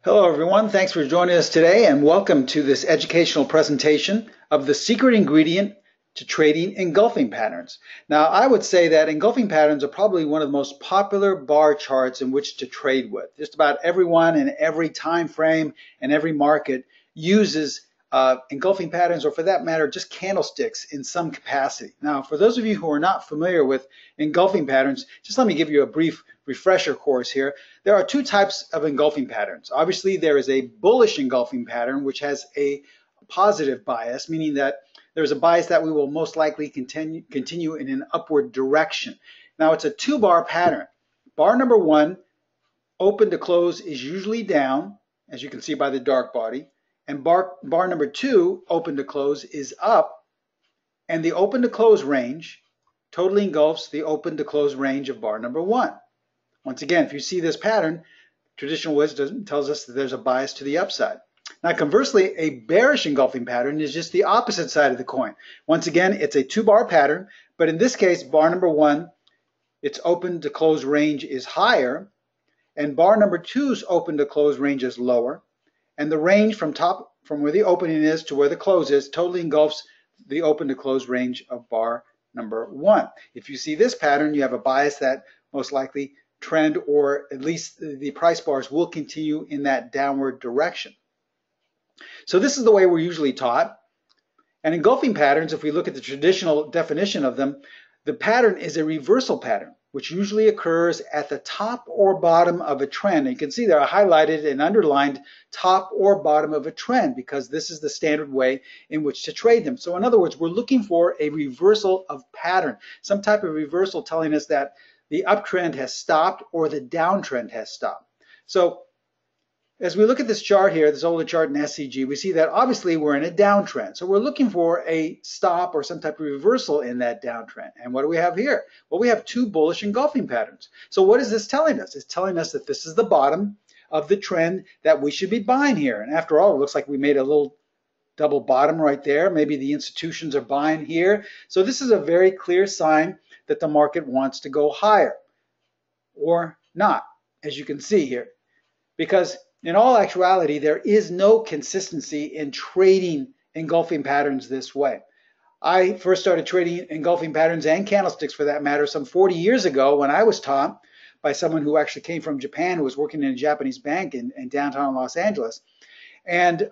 Hello everyone, thanks for joining us today and welcome to this educational presentation of the secret ingredient to trading engulfing patterns. Now I would say that engulfing patterns are probably one of the most popular bar charts in which to trade with. Just about everyone in every time frame and every market uses engulfing patterns, or for that matter just candlesticks in some capacity. Now for those of you who are not familiar with engulfing patterns, just let me give you a brief refresher course here. There are two types of engulfing patterns. Obviously, there is a bullish engulfing pattern, which has a positive bias, meaning that there's a bias that we will most likely continue in an upward direction. Now, it's a two-bar pattern. Bar number one, open to close, is usually down, as you can see by the dark body, and bar number two, open to close, is up, and the open to close range totally engulfs the open to close range of bar number one. Once again, if you see this pattern, traditional wisdom tells us that there's a bias to the upside. Now, conversely, a bearish engulfing pattern is just the opposite side of the coin. Once again, it's a two-bar pattern, but in this case, bar number one, its open to close range is higher, and bar number two's open to close range is lower, and the range from where the opening is to where the close is totally engulfs the open to close range of bar number one. If you see this pattern, you have a bias that most likely trend, or at least the price bars will continue in that downward direction. So this is the way we're usually taught. And engulfing patterns, if we look at the traditional definition of them, the pattern is a reversal pattern, which usually occurs at the top or bottom of a trend. And you can see there I highlighted and underlined top or bottom of a trend because this is the standard way in which to trade them. So in other words, we're looking for a reversal of pattern, some type of reversal telling us that the uptrend has stopped or the downtrend has stopped. So as we look at this chart here, this older chart in SCG, we see that obviously we're in a downtrend. So we're looking for a stop or some type of reversal in that downtrend. And what do we have here? Well, we have two bullish engulfing patterns. So what is this telling us? It's telling us that this is the bottom of the trend that we should be buying here. And after all, it looks like we made a little double bottom right there. Maybe the institutions are buying here. So this is a very clear sign that the market wants to go higher or not, as you can see here. Because in all actuality, there is no consistency in trading engulfing patterns this way. I first started trading engulfing patterns and candlesticks, for that matter, some 40 years ago when I was taught by someone who actually came from Japan, who was working in a Japanese bank in downtown Los Angeles. And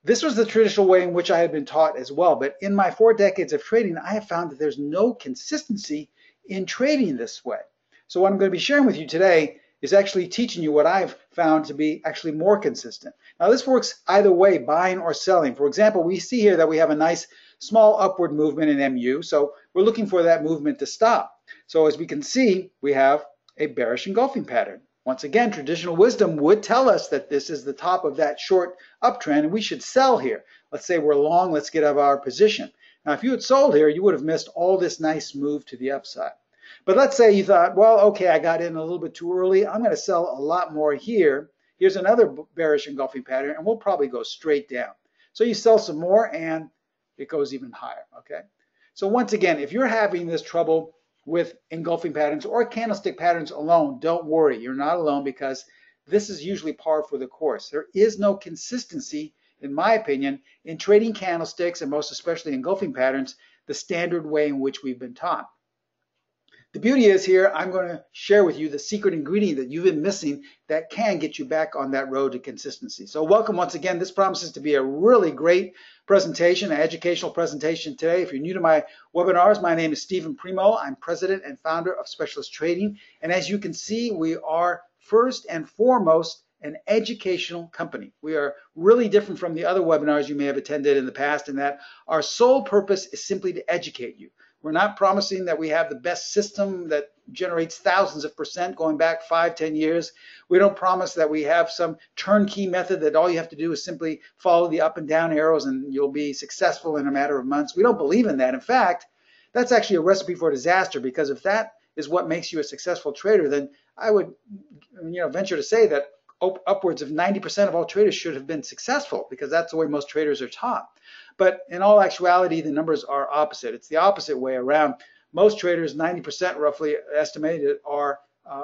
this was the traditional way in which I had been taught as well. But in my 4 decades of trading, I have found that there's no consistency in trading this way. So what I'm going to be sharing with you today is actually teaching you what I've found to be actually more consistent. Now this works either way, buying or selling. For example, we see here that we have a nice small upward movement in MU. So we're looking for that movement to stop. So as we can see, we have a bearish engulfing pattern. Once again, traditional wisdom would tell us that this is the top of that short uptrend and we should sell here. Let's say we're long, let's get out of our position. Now, if you had sold here, you would have missed all this nice move to the upside. But let's say you thought, well, okay, I got in a little bit too early. I'm going to sell a lot more here. Here's another bearish engulfing pattern, and we'll probably go straight down. So you sell some more, and it goes even higher, okay? So once again, if you're having this trouble with engulfing patterns or candlestick patterns alone, don't worry. You're not alone, because this is usually par for the course. There is no consistency, in my opinion, in trading candlesticks, and most especially engulfing patterns, the standard way in which we've been taught. The beauty is here, I'm going to share with you the secret ingredient that you've been missing that can get you back on that road to consistency. So welcome once again. This promises to be a really great presentation, an educational presentation today. If you're new to my webinars, my name is Steven Primo. I'm president and founder of Specialist Trading. And as you can see, we are first and foremost an educational company. We are really different from the other webinars you may have attended in the past, in that our sole purpose is simply to educate you. We're not promising that we have the best system that generates thousands of % going back 5-10 years. We don't promise that we have some turnkey method that all you have to do is simply follow the up and down arrows and you'll be successful in a matter of months. We don't believe in that. In fact, that's actually a recipe for disaster, because if that is what makes you a successful trader, then I would venture to say that upwards of 90% of all traders should have been successful, because that's the way most traders are taught. But in all actuality, the numbers are opposite. It's the opposite way around. Most traders, 90% roughly estimated, are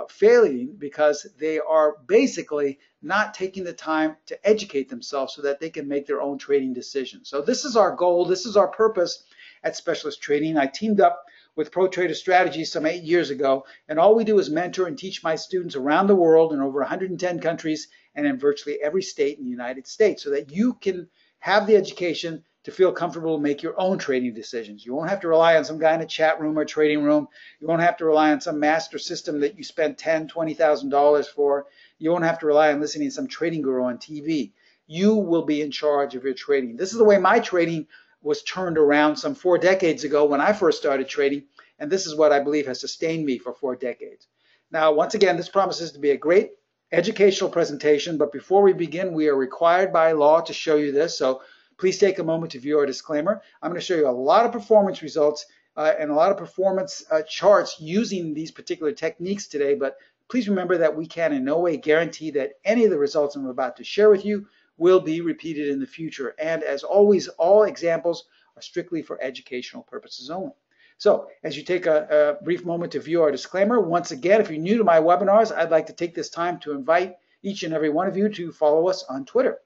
failing because they are basically not taking the time to educate themselves so that they can make their own trading decisions. So this is our goal. This is our purpose at Specialist Trading. I teamed up with Pro Trader Strategies some 8 years ago, and all we do is mentor and teach my students around the world in over 110 countries and in virtually every state in the United States so that you can have the education to feel comfortable to make your own trading decisions. You won't have to rely on some guy in a chat room or trading room. You won't have to rely on some master system that you spend $10,000, $20,000 for. You won't have to rely on listening to some trading guru on TV. You will be in charge of your trading. This is the way my trading was turned around some 4 decades ago when I first started trading, and this is what I believe has sustained me for 4 decades. Now, once again, this promises to be a great educational presentation, but before we begin, we are required by law to show you this, so please take a moment to view our disclaimer. I'm going to show you a lot of performance results and a lot of performance charts using these particular techniques today, but please remember that we can in no way guarantee that any of the results I'm about to share with you will be repeated in the future. And as always, all examples are strictly for educational purposes only. So as you take a brief moment to view our disclaimer, once again, if you're new to my webinars, I'd like to take this time to invite each and every one of you to follow us on Twitter.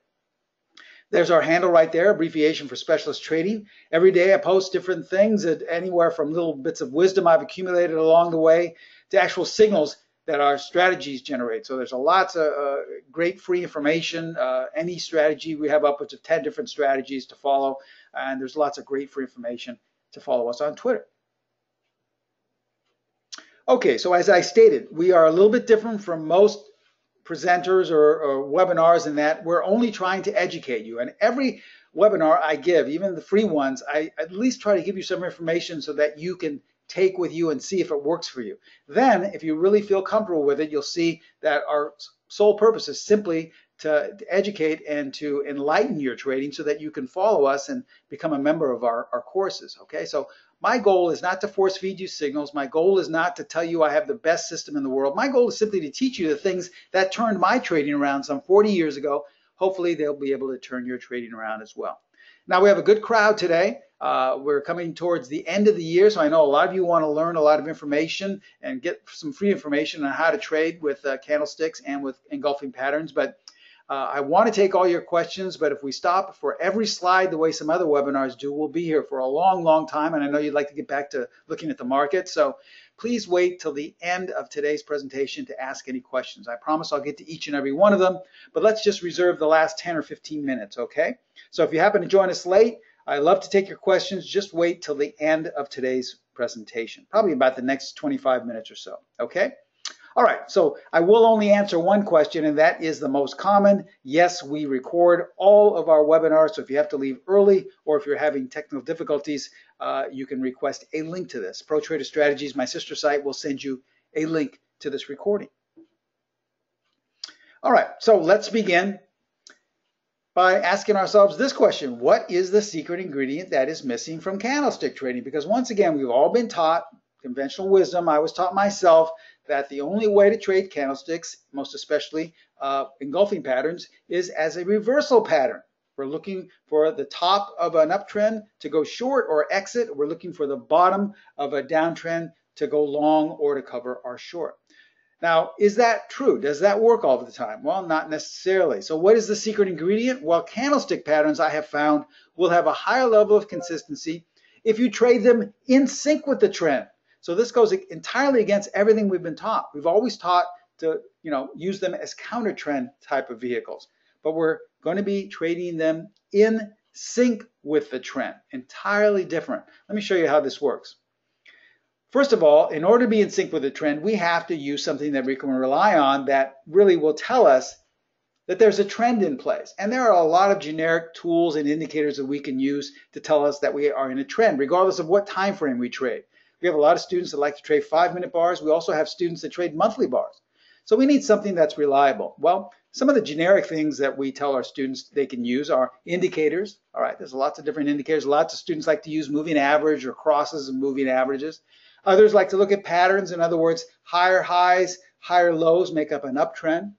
There's our handle right there, abbreviation for Specialist Trading. Every day I post different things, anywhere from little bits of wisdom I've accumulated along the way to actual signals that our strategies generate. So there's lots of great free information. Any strategy, we have upwards of 10 different strategies to follow, and there's lots of great free information to follow us on Twitter. Okay, so as I stated, we are a little bit different from most presenters or webinars in that we're only trying to educate you. And every webinar I give, even the free ones, I at least try to give you some information so that you can take with you and see if it works for you. Then, if you really feel comfortable with it, you'll see that our sole purpose is simply to educate and to enlighten your trading so that you can follow us and become a member of our courses. Okay, so my goal is not to force feed you signals. My goal is not to tell you I have the best system in the world. My goal is simply to teach you the things that turned my trading around some 40 years ago. Hopefully they'll be able to turn your trading around as well. Now we have a good crowd today. We're coming towards the end of the year, so I know a lot of you want to learn a lot of information and get some free information on how to trade with candlesticks and with engulfing patterns. But I want to take all your questions, but if we stop for every slide the way some other webinars do, we'll be here for a long, long time, and I know you'd like to get back to looking at the market. So please wait till the end of today's presentation to ask any questions. I promise I'll get to each and every one of them, but let's just reserve the last 10 or 15 minutes, okay? So if you happen to join us late, I love to take your questions. Just wait till the end of today's presentation, probably about the next 25 minutes or so, okay? All right, so I will only answer one question, and that is the most common. Yes, we record all of our webinars, so if you have to leave early or if you're having technical difficulties, you can request a link to this. Pro Trader Strategies, my sister site, will send you a link to this recording. All right, so let's begin by asking ourselves this question: what is the secret ingredient that is missing from candlestick trading? Because once again, we've all been taught conventional wisdom. I was taught myself that the only way to trade candlesticks, most especially engulfing patterns, is as a reversal pattern. We're looking for the top of an uptrend to go short or exit. We're looking for the bottom of a downtrend to go long or to cover our short. Now, is that true? Does that work all the time? Well, not necessarily. So what is the secret ingredient? Well, candlestick patterns, I have found, will have a higher level of consistency if you trade them in sync with the trend. So this goes entirely against everything we've been taught. We've always taught to, use them as counter trend type of vehicles, but we're going to be trading them in sync with the trend. Entirely different. Let me show you how this works. First of all, in order to be in sync with the trend, we have to use something that we can rely on that really will tell us that there's a trend in place. And there are a lot of generic tools and indicators that we can use to tell us that we are in a trend, regardless of what time frame we trade. We have a lot of students that like to trade 5-minute bars. We also have students that trade monthly bars. So we need something that's reliable. Well, some of the generic things that we tell our students they can use are indicators. All right, there's lots of different indicators. Lots of students like to use moving average or crosses of moving averages. Others like to look at patterns. In other words, higher highs, higher lows make up an uptrend.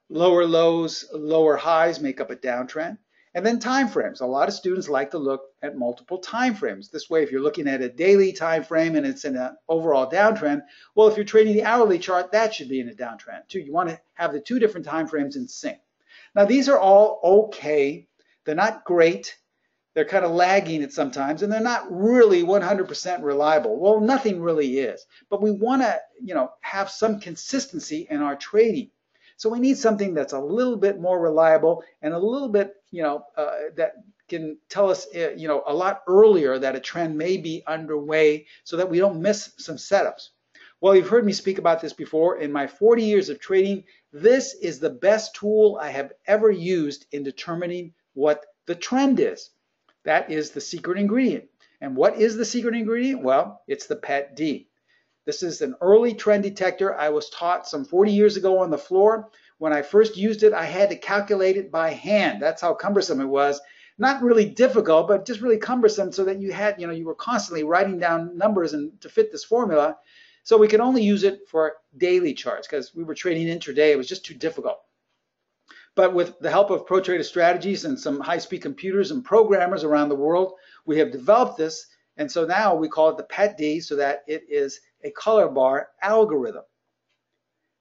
Lower lows, lower highs make up a downtrend. And then time frames. A lot of students like to look at multiple time frames. This way, if you're looking at a daily time frame and it's in an overall downtrend, well, if you're trading the hourly chart, that should be in a downtrend too. You want to have the two different time frames in sync. Now, these are all okay. They're not great. They're kind of lagging at sometimes, and they're not really 100% reliable. Well, nothing really is. But we want to, have some consistency in our trading. So we need something that's a little bit more reliable and a little bit, that can tell us, a lot earlier that a trend may be underway so that we don't miss some setups. Well, you've heard me speak about this before. In my 40 years of trading, this is the best tool I have ever used in determining what the trend is. That is the secret ingredient. And what is the secret ingredient? Well, it's the PET D. This is an early trend detector I was taught some 40 years ago on the floor. When I first used it, I had to calculate it by hand. That's how cumbersome it was. Not really difficult, but just really cumbersome, so that you had, you were constantly writing down numbers and to fit this formula. So we could only use it for daily charts because we were trading intraday. It was just too difficult. But with the help of proprietary strategies and some high-speed computers and programmers around the world, we have developed this. And so now we call it the PET D, so that it is a color bar algorithm.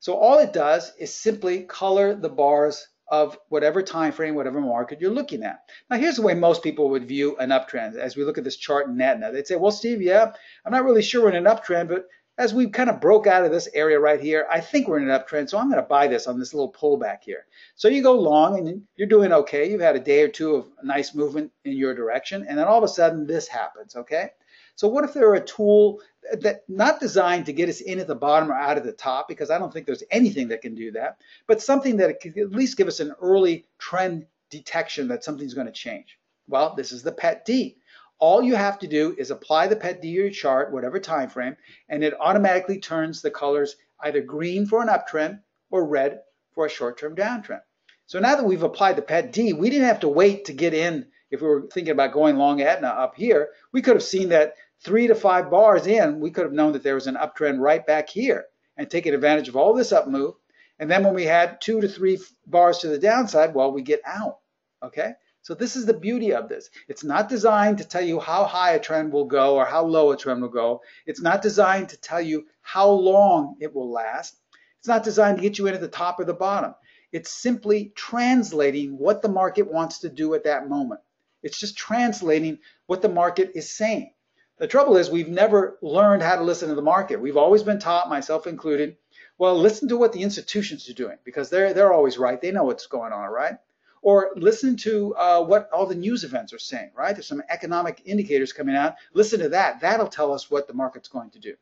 So all it does is simply color the bars of whatever time frame, whatever market you're looking at. Now, here's the way most people would view an uptrend. As we look at this chart in NetNet, they'd say, well, Steve, yeah, I'm not really sure we're in an uptrend, but as we kind of broke out of this area right here, I think we're in an uptrend, so I'm going to buy this on this little pullback here. So you go long and you're doing okay. You've had a day or two of nice movement in your direction, and then all of a sudden this happens, okay? So what if there were a tool that not designed to get us in at the bottom or out at the top, because I don't think there's anything that can do that, but something that could at least give us an early trend detection that something's going to change? Well, this is the PET D. All you have to do is apply the PET D to your chart, whatever time frame, and it automatically turns the colors either green for an uptrend or red for a short-term downtrend. So now that we've applied the PET D, we didn't have to wait to get in. If we were thinking about going long Aetna up here, we could have seen that 3 to 5 bars in, we could have known that there was an uptrend right back here and taken advantage of all this up move. And then when we had 2 to 3 bars to the downside, well, we get out, okay? So this is the beauty of this. It's not designed to tell you how high a trend will go or how low a trend will go. It's not designed to tell you how long it will last. It's not designed to get you in at the top or the bottom. It's simply translating what the market wants to do at that moment. It's just translating what the market is saying. The trouble is we've never learned how to listen to the market. We've always been taught, myself included, well, listen to what the institutions are doing because they're always right. They know what's going on, right? Or listen to what all the news events are saying, right? There's some economic indicators coming out. Listen to that. That'll tell us what the market's going to do.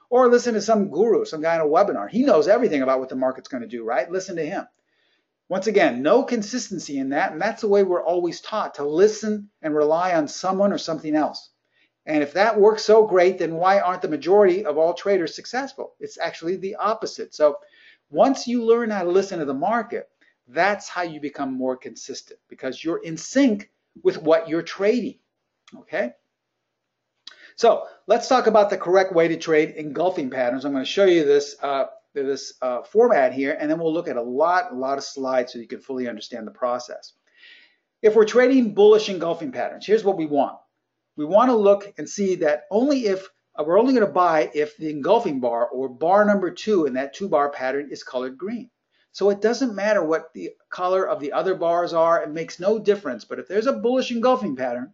Or listen to some guru, some guy in a webinar. He knows everything about what the market's going to do, right? Listen to him. Once again, no consistency in that, and that's the way we're always taught, to listen and rely on someone or something else. And if that works so great, then why aren't the majority of all traders successful? It's actually the opposite. So once you learn how to listen to the market, that's how you become more consistent, because you're in sync with what you're trading, okay? So let's talk about the correct way to trade engulfing patterns. I'm going to show you this format here, and then we'll look at a lot of slides so you can fully understand the process. If we're trading bullish engulfing patterns, here's what we want. We want to look and see that we're only going to buy if the engulfing bar, or bar number 2 in that 2-bar pattern, is colored green. So it doesn't matter what the color of the other bars are. It makes no difference. But if there's a bullish engulfing pattern,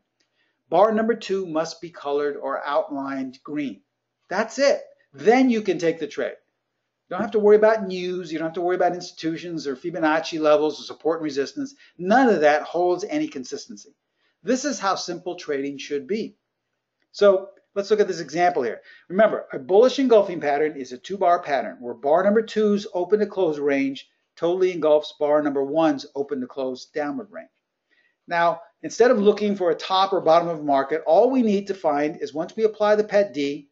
bar number 2 must be colored or outlined green. That's it. Then you can take the trade. You don't have to worry about news. You don't have to worry about institutions or Fibonacci levels or support and resistance. None of that holds any consistency. This is how simple trading should be. So let's look at this example here. Remember, a bullish engulfing pattern is a 2-bar pattern where bar number 2's open to close range totally engulfs bar number 1's open to close downward range. Now, instead of looking for a top or bottom of market, all we need to find is, once we apply the PET D,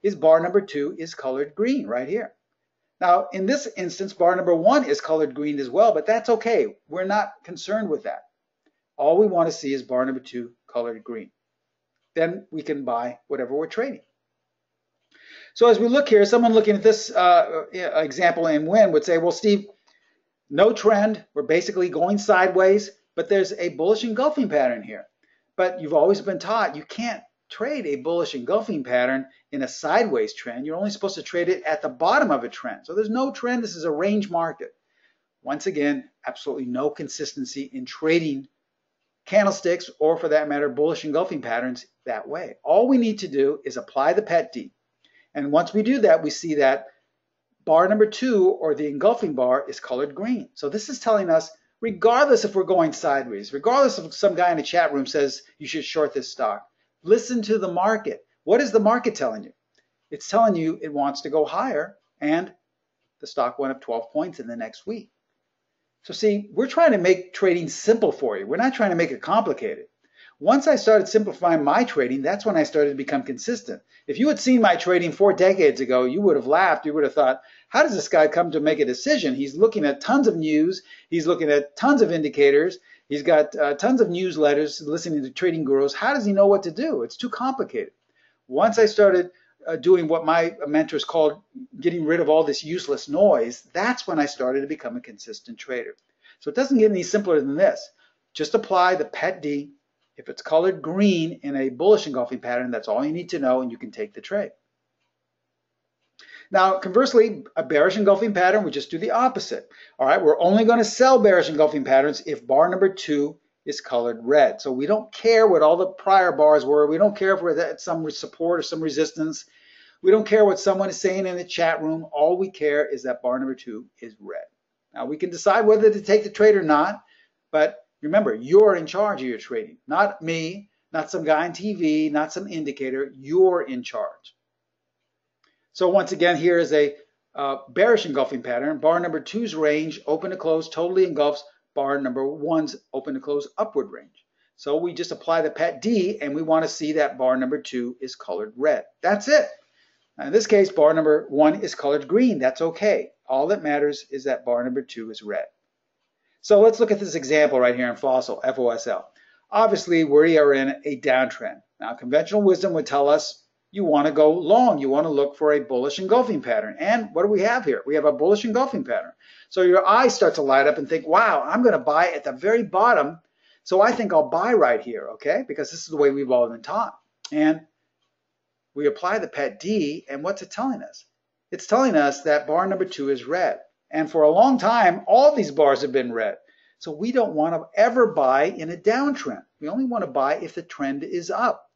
is bar number 2 is colored green right here. Now, in this instance, bar number 1 is colored green as well, but that's okay. We're not concerned with that. All we want to see is bar number 2 colored green. Then we can buy whatever we're trading. So as we look here, someone looking at this example in WIN would say, well, Steve, no trend. We're basically going sideways. but there's a bullish engulfing pattern here. But you've always been taught you can't trade a bullish engulfing pattern in a sideways trend. You're only supposed to trade it at the bottom of a trend. So there's no trend. This is a range market. Once again, absolutely no consistency in trading candlesticks, or for that matter, bullish engulfing patterns that way. All we need to do is apply the PET D. And once we do that, we see that bar number 2, or the engulfing bar, is colored green. So this is telling us, regardless if we're going sideways, regardless if some guy in the chat room says you should short this stock, listen to the market. What is the market telling you? It's telling you it wants to go higher, and the stock went up 12 points in the next week. So see, we're trying to make trading simple for you. We're not trying to make it complicated. Once I started simplifying my trading, that's when I started to become consistent. If you had seen my trading 4 decades ago, you would have laughed. You would have thought, how does this guy come to make a decision? He's looking at tons of news. He's looking at tons of indicators. He's got tons of newsletters, listening to trading gurus. How does he know what to do? It's too complicated. Once I started doing what my mentors called getting rid of all this useless noise, that's when I started to become a consistent trader. So it doesn't get any simpler than this. Just apply the PET D. If it's colored green in a bullish engulfing pattern, that's all you need to know, and you can take the trade. Now, conversely, a bearish engulfing pattern, we just do the opposite. All right, we're only going to sell bearish engulfing patterns if bar number 2 is colored red. So we don't care what all the prior bars were. We don't care if we're at some support or some resistance. We don't care what someone is saying in the chat room. All we care is that bar number 2 is red. Now, we can decide whether to take the trade or not, but remember, you're in charge of your trading, not me, not some guy on TV, not some indicator. You're in charge. So once again, here is a bearish engulfing pattern. Bar number 2's range, open to close, totally engulfs bar number 1's open to close upward range. So we just apply the PET D, and we want to see that bar number 2 is colored red. That's it. Now in this case, bar number 1 is colored green. That's okay. All that matters is that bar number 2 is red. So let's look at this example right here in Fossil, FOSL. Obviously, we are in a downtrend. Now, conventional wisdom would tell us you want to go long. You want to look for a bullish engulfing pattern. And what do we have here? We have a bullish engulfing pattern. So your eyes start to light up and think, wow, I'm going to buy at the very bottom. So I think I'll buy right here, okay? Because this is the way we've all been taught. And we apply the PET D, and what's it telling us? It's telling us that bar number 2 is red. And for a long time, all these bars have been red. So we don't want to ever buy in a downtrend. We only want to buy if the trend is up.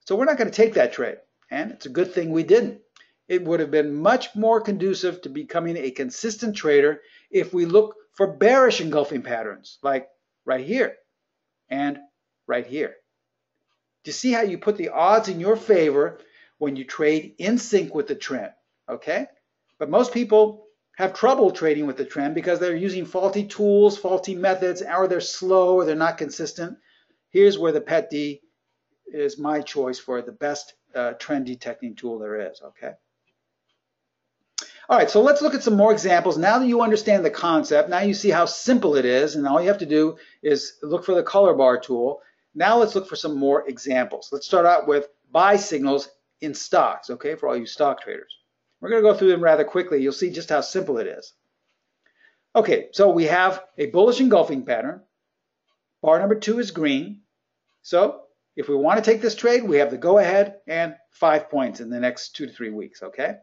So we're not going to take that trade. And it's a good thing we didn't. It would have been much more conducive to becoming a consistent trader if we look for bearish engulfing patterns, like right here and right here. Do you see how you put the odds in your favor when you trade in sync with the trend? Okay? But most people have trouble trading with the trend because they're using faulty tools, faulty methods, or they're slow, or they're not consistent. Here's where the PET D is my choice for the best trend detecting tool there is, okay? All right, so let's look at some more examples. Now that you understand the concept, now you see how simple it is, and all you have to do is look for the color bar tool. Now let's look for some more examples. Let's start out with buy signals in stocks, okay, for all you stock traders. We're going to go through them rather quickly. You'll see just how simple it is. Okay, so we have a bullish engulfing pattern. Bar number 2 is green. So if we want to take this trade, we have the go-ahead and 5 points in the next 2 to 3 weeks, okay?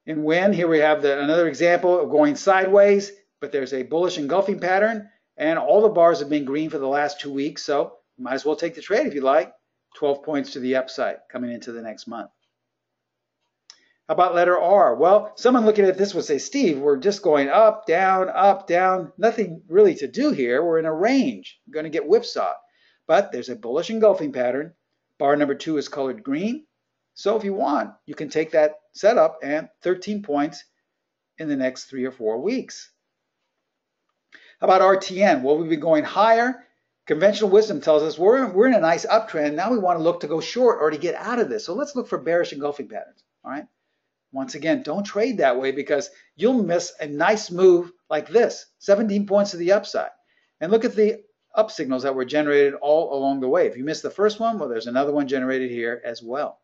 In win, here we have another example of going sideways, but there's a bullish engulfing pattern, and all the bars have been green for the last 2 weeks, so you might as well take the trade if you like. 12 points to the upside coming into the next month. How about letter R? Well, someone looking at this would say, Steve, we're just going up, down, nothing really to do here. We're in a range. We're going to get whipsawed. But there's a bullish engulfing pattern. Bar number 2 is colored green. So if you want, you can take that setup and 13 points in the next 3 or 4 weeks. How about RTN? Well, we've been going higher. Conventional wisdom tells us we're in a nice uptrend. Now we want to look to go short or to get out of this. So let's look for bearish engulfing patterns. All right. Once again, don't trade that way because you'll miss a nice move like this, 17 points to the upside. And look at the up signals that were generated all along the way. If you missed the first one, well, there's another one generated here as well.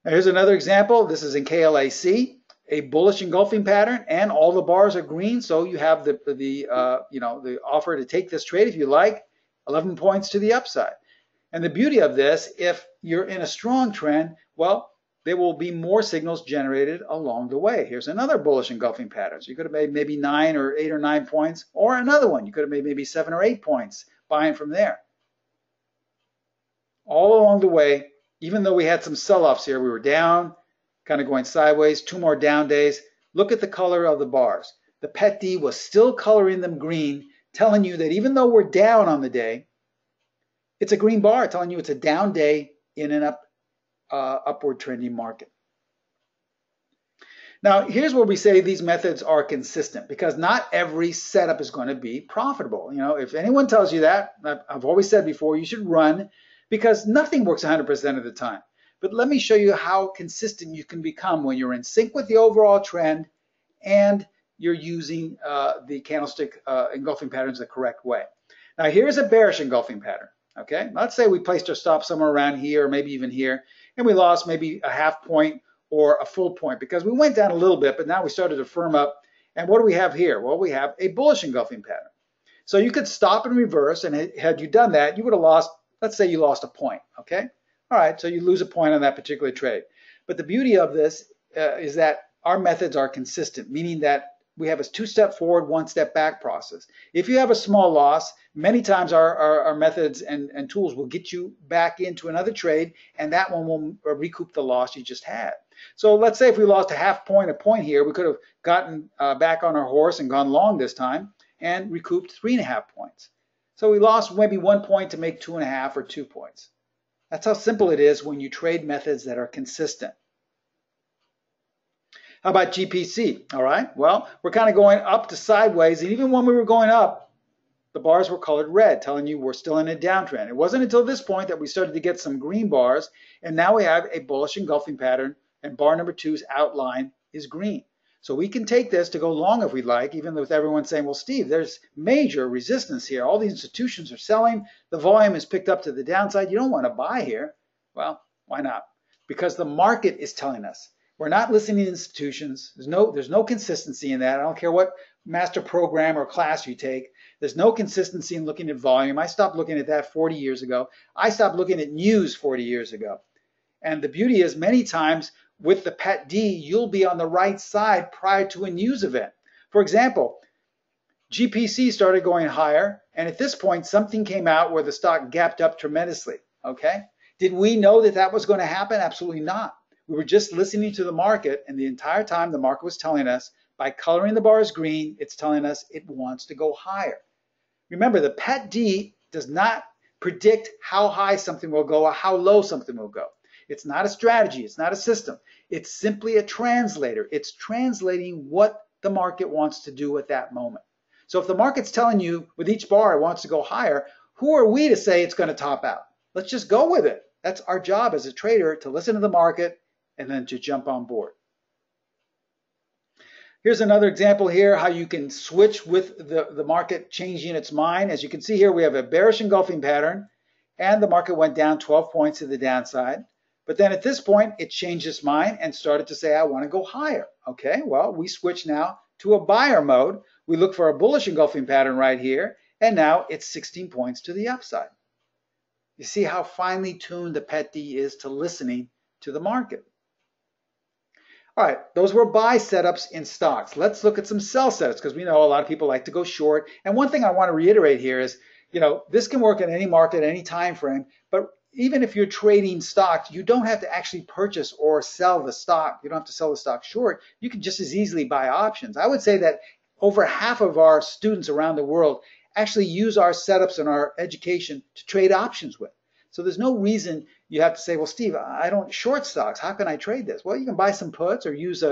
Now here's another example. This is in KLAC. a bullish engulfing pattern and all the bars are green, so you have the offer to take this trade if you like, 11 points to the upside. And the beauty of this, if you're in a strong trend, well, there will be more signals generated along the way. Here's another bullish engulfing pattern. So you could have made maybe 8 or 9 points, or another one. You could have made maybe 7 or 8 points buying from there. All along the way, even though we had some sell-offs here, we were down, kind of going sideways, 2 more down days. Look at the color of the bars. The PET D was still coloring them green, telling you that even though we're down on the day, it's a green bar telling you it's a down day in an upward trending market. Now, here's where we say these methods are consistent, because not every setup is going to be profitable. You know, if anyone tells you that, I've always said before, you should run, because nothing works 100% of the time. But let me show you how consistent you can become when you're in sync with the overall trend and you're using the candlestick engulfing patterns the correct way. Now, here's a bearish engulfing pattern. Okay, let's say we placed our stop somewhere around here, or maybe even here, and we lost maybe a half point or a full point because we went down a little bit, but now we started to firm up. And what do we have here? Well, we have a bullish engulfing pattern. So you could stop and reverse, and had you done that, you would have lost, let's say you lost a point, okay? All right, so you lose a point on that particular trade. But the beauty of this is that our methods are consistent, meaning that we have a 2-step forward, 1-step back process. If you have a small loss, many times our methods and tools will get you back into another trade, and that one will recoup the loss you just had. So let's say if we lost a half point, a point here, we could have gotten back on our horse and gone long this time and recouped 3.5 points. So we lost maybe 1 point to make 2.5 or 2 points. That's how simple it is when you trade methods that are consistent. How about GPC? All right, well, we're kind of going up to sideways, and even when we were going up, the bars were colored red, telling you we're still in a downtrend. It wasn't until this point that we started to get some green bars, and now we have a bullish engulfing pattern, and bar number 2's outline is green. So we can take this to go long if we like, even with everyone saying, well, Steve, there's major resistance here. All the institutions are selling. The volume is picked up to the downside. You don't want to buy here. Well, why not? Because the market is telling us. We're not listening to institutions. There's no consistency in that. I don't care what master program or class you take. There's no consistency in looking at volume. I stopped looking at that 40 years ago. I stopped looking at news 40 years ago. And the beauty is many times with the PET D, you'll be on the right side prior to a news event. For example, GPC started going higher, and at this point, something came out where the stock gapped up tremendously. Okay? Did we know that that was going to happen? Absolutely not. We were just listening to the market, and the entire time the market was telling us, by coloring the bars green, it's telling us it wants to go higher. Remember, the PET D does not predict how high something will go or how low something will go. It's not a strategy. It's not a system. It's simply a translator. It's translating what the market wants to do at that moment. So if the market's telling you with each bar it wants to go higher, who are we to say it's going to top out? Let's just go with it. That's our job as a trader, to listen to the market and then to jump on board. Here's another example here, how you can switch with the market changing its mind. As you can see here, we have a bearish engulfing pattern, and the market went down 12 points to the downside. But then at this point, it changed its mind and started to say, I want to go higher. Okay, well, we switch now to a buyer mode. We look for a bullish engulfing pattern right here, and now it's 16 points to the upside. You see how finely tuned the PET D is to listening to the market. All right, those were buy setups in stocks. Let's look at some sell setups, because we know a lot of people like to go short. And one thing I want to reiterate here is, this can work in any market, any time frame, but even if you're trading stocks, you don't have to actually purchase or sell the stock. You don't have to sell the stock short. You can just as easily buy options. I would say that over half of our students around the world actually use our setups and our education to trade options with. So there's no reason you have to say, well, Steve, I don't short stocks. How can I trade this? Well, you can buy some puts or use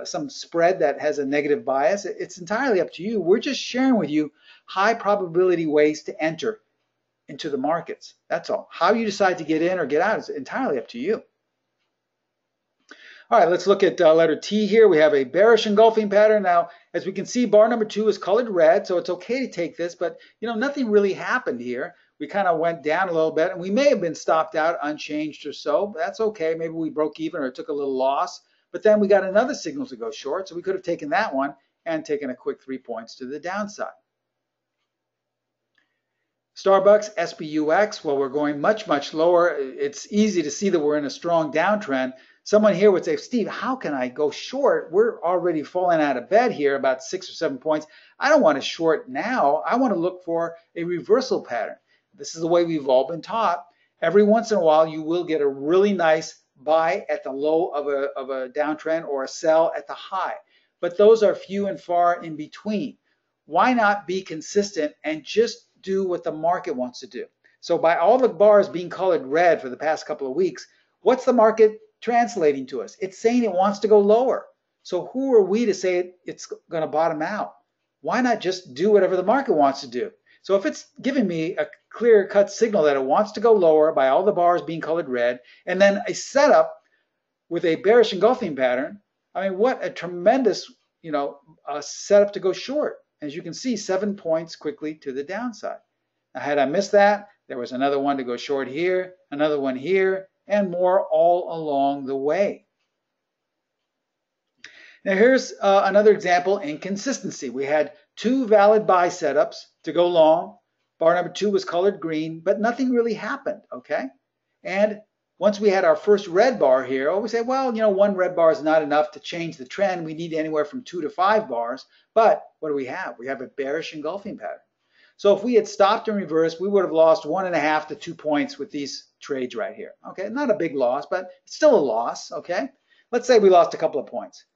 some spread that has a negative bias. It's entirely up to you. We're just sharing with you high probability ways to enter into the markets. That's all. How you decide to get in or get out is entirely up to you. All right, let's look at letter T here. We have a bearish engulfing pattern. Now, as we can see, bar number 2 is colored red, so it's okay to take this, but nothing really happened here. We kind of went down a little bit, and we may have been stopped out unchanged or so, but that's okay. Maybe we broke even or took a little loss, but then we got another signal to go short, so we could have taken that one and taken a quick 3 points to the downside. Starbucks, SPUX, well, we're going much, much lower. It's easy to see that we're in a strong downtrend. Someone here would say, Steve, how can I go short? We're already falling out of bed here, about 6 or 7 points. I don't want to short now. I want to look for a reversal pattern. This is the way we've all been taught. Every once in a while, you will get a really nice buy at the low of a downtrend or a sell at the high. But those are few and far in between. Why not be consistent and just do what the market wants to do? So by all the bars being colored red for the past couple of weeks, what's the market translating to us? It's saying it wants to go lower. So who are we to say it's going to bottom out? Why not just do whatever the market wants to do? So if it's giving me a clear-cut signal that it wants to go lower by all the bars being colored red, and then a setup with a bearish engulfing pattern, I mean, what a tremendous, setup to go short. As you can see, 7 points quickly to the downside. Now, had I missed that, there was another one to go short here, another one here, and more all along the way. Now here's another example in consistency. We had 2 valid buy setups to go long. Bar number 2 was colored green, but nothing really happened, okay? And once we had our first red bar here, we say, well, 1 red bar is not enough to change the trend. We need anywhere from 2 to 5 bars. But what do we have? We have a bearish engulfing pattern. So if we had stopped in reverse, we would have lost 1.5 to 2 points with these trades right here. Okay, not a big loss, but it's still a loss, okay? Let's say we lost a couple of points.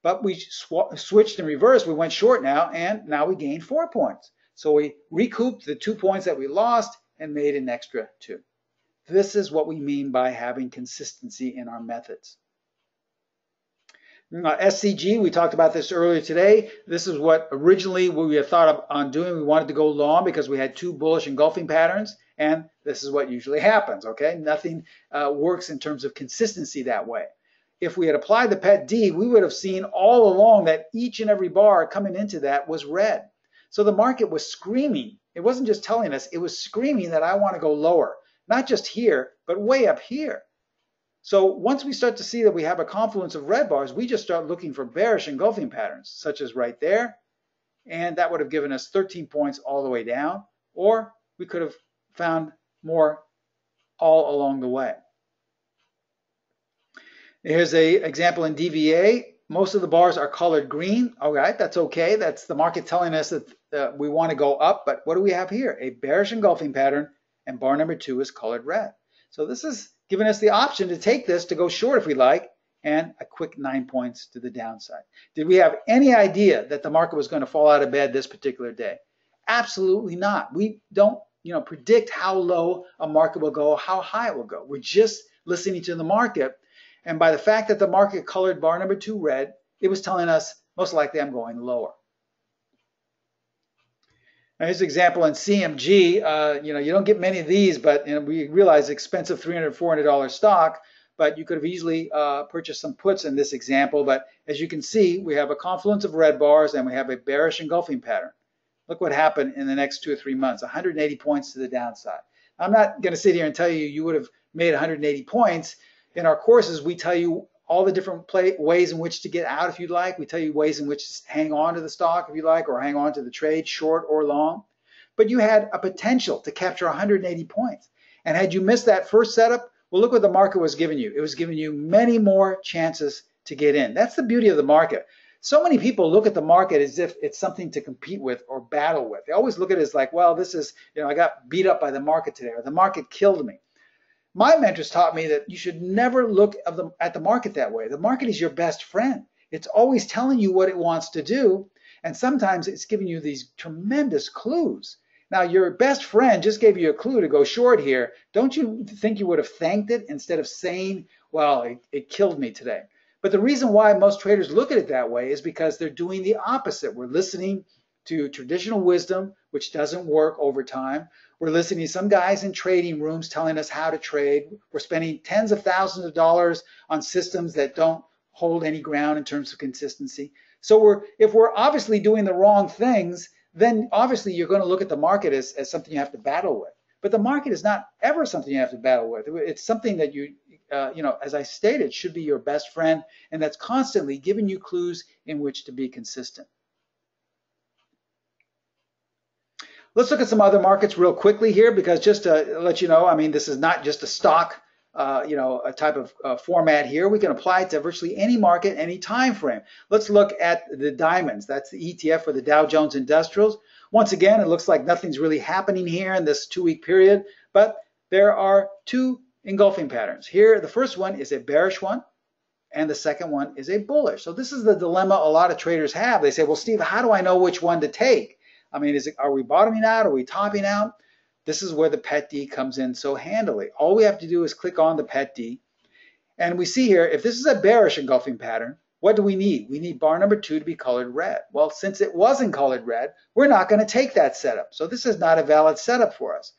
But we switched in reverse. We went short now, and now we gained 4 points. So we recouped the 2 points that we lost and made an extra 2. This is what we mean by having consistency in our methods. SCG, we talked about this earlier today. This is what originally we had thought on doing. We wanted to go long because we had 2 bullish engulfing patterns, and this is what usually happens, okay? Nothing works in terms of consistency that way. If we had applied the PET D, we would have seen all along that each and every bar coming into that was red. So the market was screaming. It wasn't just telling us, it was screaming that I want to go lower. Not just here, but way up here. So once we start to see that we have a confluence of red bars, we just start looking for bearish engulfing patterns, such as right there. And that would have given us 13 points all the way down. Or we could have found more all along the way. Here's an example in DVA. Most of the bars are colored green. All right, that's okay. That's the market telling us that we want to go up. But what do we have here? A bearish engulfing pattern, and bar number 2 is colored red. So this is giving us the option to take this to go short if we like, and a quick 9 points to the downside. Did we have any idea that the market was going to fall out of bed this particular day? Absolutely not. We don't predict how low a market will go, how high it will go. We're just listening to the market. And by the fact that the market colored bar number 2 red, it was telling us most likely I'm going lower. Now here's an example in CMG. You don't get many of these, but we realize expensive $300, $400 stock, but you could have easily purchased some puts in this example. But as you can see, we have a confluence of red bars and we have a bearish engulfing pattern. Look what happened in the next 2 or 3 months, 180 points to the downside. I'm not going to sit here and tell you you would have made 180 points. In our courses, we tell you all the different ways in which to get out if you'd like. We tell you ways in which to hang on to the stock if you like, or hang on to the trade, short or long. But you had a potential to capture 180 points. And had you missed that first setup, well, look what the market was giving you. It was giving you many more chances to get in. That's the beauty of the market. So many people look at the market as if it's something to compete with or battle with. They always look at it as like, well, this is, I got beat up by the market today, or the market killed me. My mentors taught me that you should never look at the market that way. The market is your best friend. It's always telling you what it wants to do, and sometimes it's giving you these tremendous clues. Now, your best friend just gave you a clue to go short here. Don't you think you would have thanked it instead of saying, well, it killed me today? But the reason why most traders look at it that way is because they're doing the opposite. We're listening to traditional wisdom, which doesn't work over time. We're listening to some guys in trading rooms telling us how to trade. We're spending tens of thousands of dollars on systems that don't hold any ground in terms of consistency. So if we're obviously doing the wrong things, then obviously you're going to look at the market as something you have to battle with. But the market is not ever something you have to battle with. It's something that you as I stated, should be your best friend, and that's constantly giving you clues in which to be consistent. Let's look at some other markets real quickly here, because just to let you know, I mean, this is not just a stock, a type of format here. We can apply it to virtually any market, any time frame. Let's look at the diamonds. That's the ETF for the Dow Jones Industrials. Once again, it looks like nothing's really happening here in this 2-week period, but there are two engulfing patterns. Here, the first one is a bearish one, and the second one is a bullish. So this is the dilemma a lot of traders have. They say, well, Steve, how do I know which one to take? I mean, are we bottoming out? Are we topping out? This is where the PET D comes in so handily. All we have to do is click on the PET D, and we see here, if this is a bearish engulfing pattern, what do we need? We need bar number 2 to be colored red. Well, since it wasn't colored red, we're not going to take that setup. So this is not a valid setup for us.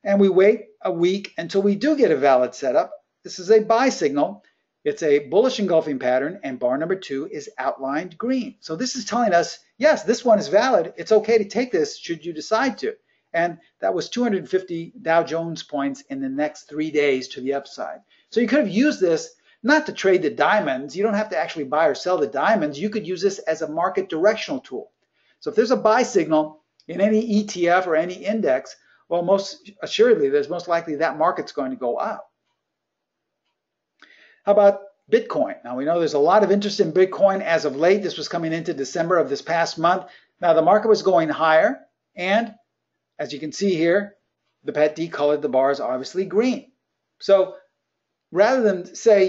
And we wait a week until we do get a valid setup. This is a buy signal. It's a bullish engulfing pattern, and bar number 2 is outlined green. So this is telling us, yes, this one is valid. It's okay to take this should you decide to. And that was 250 Dow Jones points in the next 3 days to the upside. So you could have used this not to trade the diamonds. You don't have to actually buy or sell the diamonds. You could use this as a market directional tool. So if there's a buy signal in any ETF or any index, well, most assuredly, there's most likely that market's going to go up. How about Bitcoin? Now, we know there's a lot of interest in Bitcoin as of late. This was coming into December of this past month. Now, the market was going higher, and as you can see here, the PET D colored the bars obviously green. So rather than say,